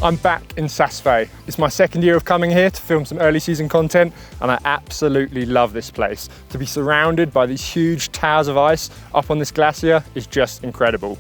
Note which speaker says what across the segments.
Speaker 1: I'm back in Saas-Fee. It's my second year of coming here to film some early season content, and I absolutely love this place. To be surrounded by these huge towers of ice up on this glacier is just incredible.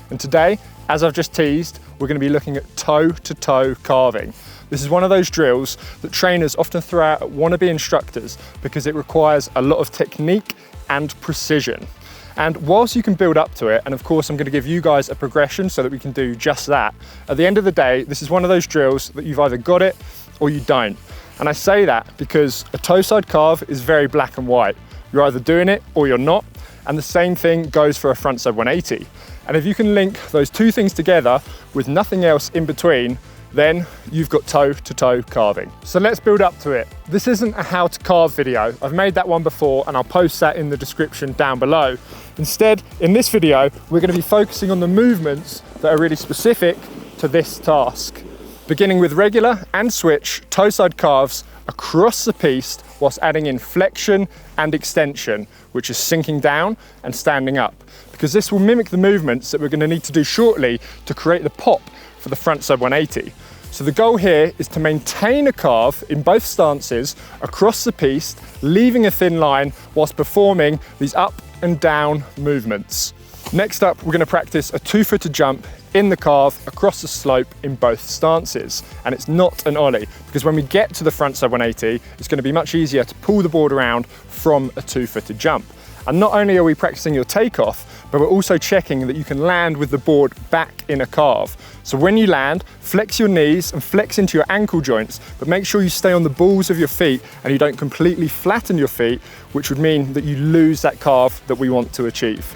Speaker 1: And today, as I've just teased, we're going to be looking at toe-to-toe carving. This is one of those drills that trainers often throw out at wannabe instructors because it requires a lot of technique and precision. And whilst you can build up to it, and of course I'm going to give you guys a progression so that we can do just that, at the end of the day, this is one of those drills that you've either got it or you don't. And I say that because a toe side carve is very black and white. You're either doing it or you're not. And the same thing goes for a front side 180. And if you can link those two things together with nothing else in between, then you've got toe-to-toe carving. So let's build up to it. This isn't a how to carve video. I've made that one before and I'll post that in the description down below. Instead, in this video, we're going to be focusing on the movements that are really specific to this task. Beginning with regular and switch toe side carves across the piste whilst adding in flexion and extension, which is sinking down and standing up, because this will mimic the movements that we're going to need to do shortly to create the pop for the front side 180. So the goal here is to maintain a carve in both stances across the piste, leaving a thin line whilst performing these up and down movements. Next up, we're going to practice a 2-footed jump in the carve across the slope in both stances. And it's not an ollie, because when we get to the front side 180, it's going to be much easier to pull the board around from a 2-footed jump. And not only are we practicing your takeoff, but we're also checking that you can land with the board back in a carve. So when you land, flex your knees and flex into your ankle joints, but make sure you stay on the balls of your feet and you don't completely flatten your feet, which would mean that you lose that carve that we want to achieve.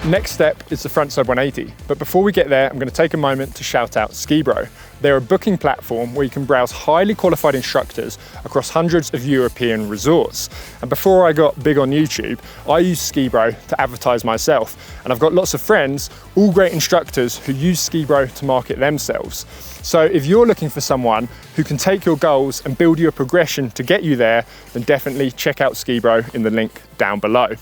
Speaker 1: Next step is the front side 180, but before we get there, I'm going to take a moment to shout out SkiBro. They're a booking platform where you can browse highly qualified instructors across hundreds of European resorts. And before I got big on YouTube, I used SkiBro to advertise myself. And I've got lots of friends, all great instructors, who use SkiBro to market themselves. So if you're looking for someone who can take your goals and build you a progression to get you there, then definitely check out SkiBro in the link down below.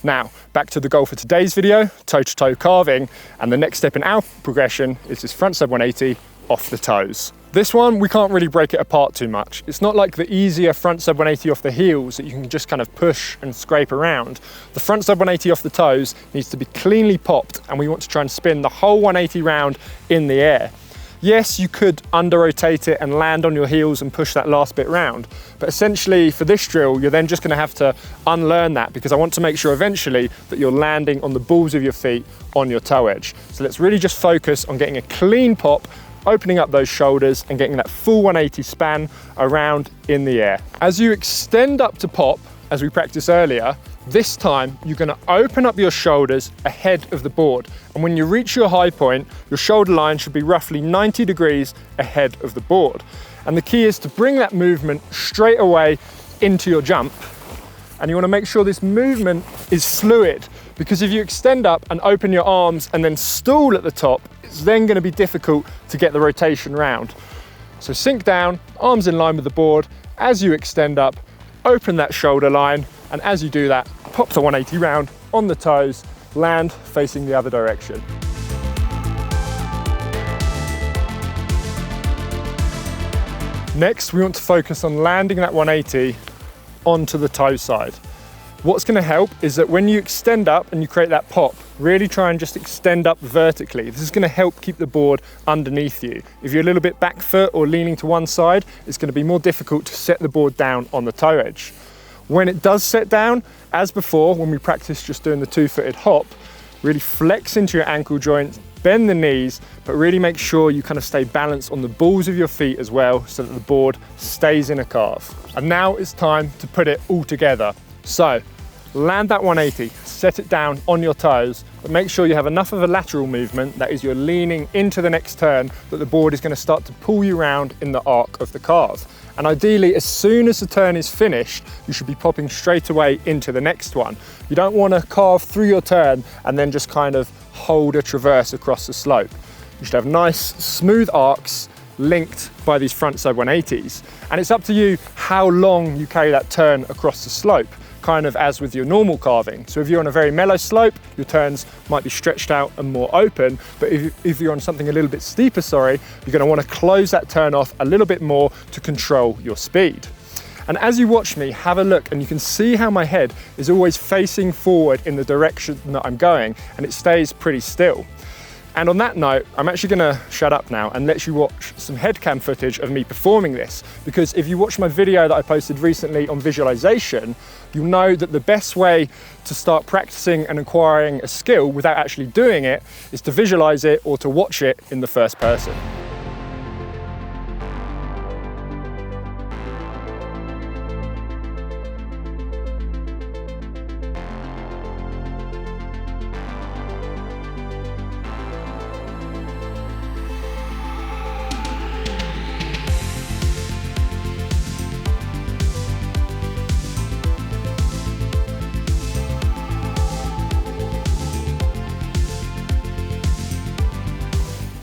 Speaker 1: Now, back to the goal for today's video, toe-to-toe carving, and the next step in our progression is this front side 180 off the toes. This one, we can't really break it apart too much. It's not like the easier front side 180 off the heels that you can just kind of push and scrape around. The front side 180 off the toes needs to be cleanly popped, and we want to try and spin the whole 180 round in the air. Yes, you could under-rotate it and land on your heels and push that last bit round. But essentially for this drill, you're then just going to have to unlearn that, because I want to make sure eventually that you're landing on the balls of your feet on your toe edge. So let's really just focus on getting a clean pop, opening up those shoulders and getting that full 180 span around in the air. As you extend up to pop, as we practiced earlier, this time you're going to open up your shoulders ahead of the board, and when you reach your high point, your shoulder line should be roughly 90 degrees ahead of the board. And the key is to bring that movement straight away into your jump, and you want to make sure this movement is fluid, because if you extend up and open your arms and then stall at the top, it's then going to be difficult to get the rotation round. So sink down, arms in line with the board. As you extend up, open that shoulder line, and as you do that, pop the 180 round on the toes, land facing the other direction. Next, we want to focus on landing that 180 onto the toe side. What's going to help is that when you extend up and you create that pop, really try and just extend up vertically. This is going to help keep the board underneath you. If you're a little bit back foot or leaning to one side, it's going to be more difficult to set the board down on the toe edge. When it does set down, as before, when we practice just doing the 2-footed hop, really flex into your ankle joints, bend the knees, but really make sure you kind of stay balanced on the balls of your feet as well, so that the board stays in a carve. And now it's time to put it all together. So land that 180, set it down on your toes, but make sure you have enough of a lateral movement, that is, you're leaning into the next turn, that the board is going to start to pull you around in the arc of the carve. And ideally, as soon as the turn is finished, you should be popping straight away into the next one. You don't want to carve through your turn and then just kind of hold a traverse across the slope. You should have nice, smooth arcs linked by these front side 180s. And it's up to you how long you carry that turn across the slope. kind of as with your normal carving. So if you're on a very mellow slope, your turns might be stretched out and more open, but if you're on something a little bit steeper, you're going to want to close that turn off a little bit more to control your speed. And as you watch me, have a look and you can see how my head is always facing forward in the direction that I'm going, and it stays pretty still. And on that note, I'm actually going to shut up now and let you watch some head cam footage of me performing this, because if you watch my video that I posted recently on visualization, you'll know that the best way to start practicing and acquiring a skill without actually doing it is to visualize it or to watch it in the first person.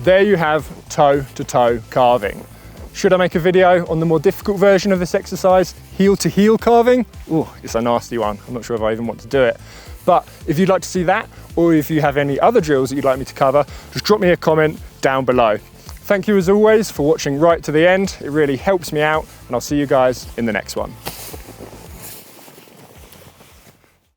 Speaker 1: There you have toe-to-toe carving. Should I make a video on the more difficult version of this exercise, heel-to-heel carving? Ooh, it's a nasty one. I'm not sure if I even want to do it. But if you'd like to see that, or if you have any other drills that you'd like me to cover, just drop me a comment down below. Thank you as always for watching right to the end. It really helps me out, and I'll see you guys in the next one.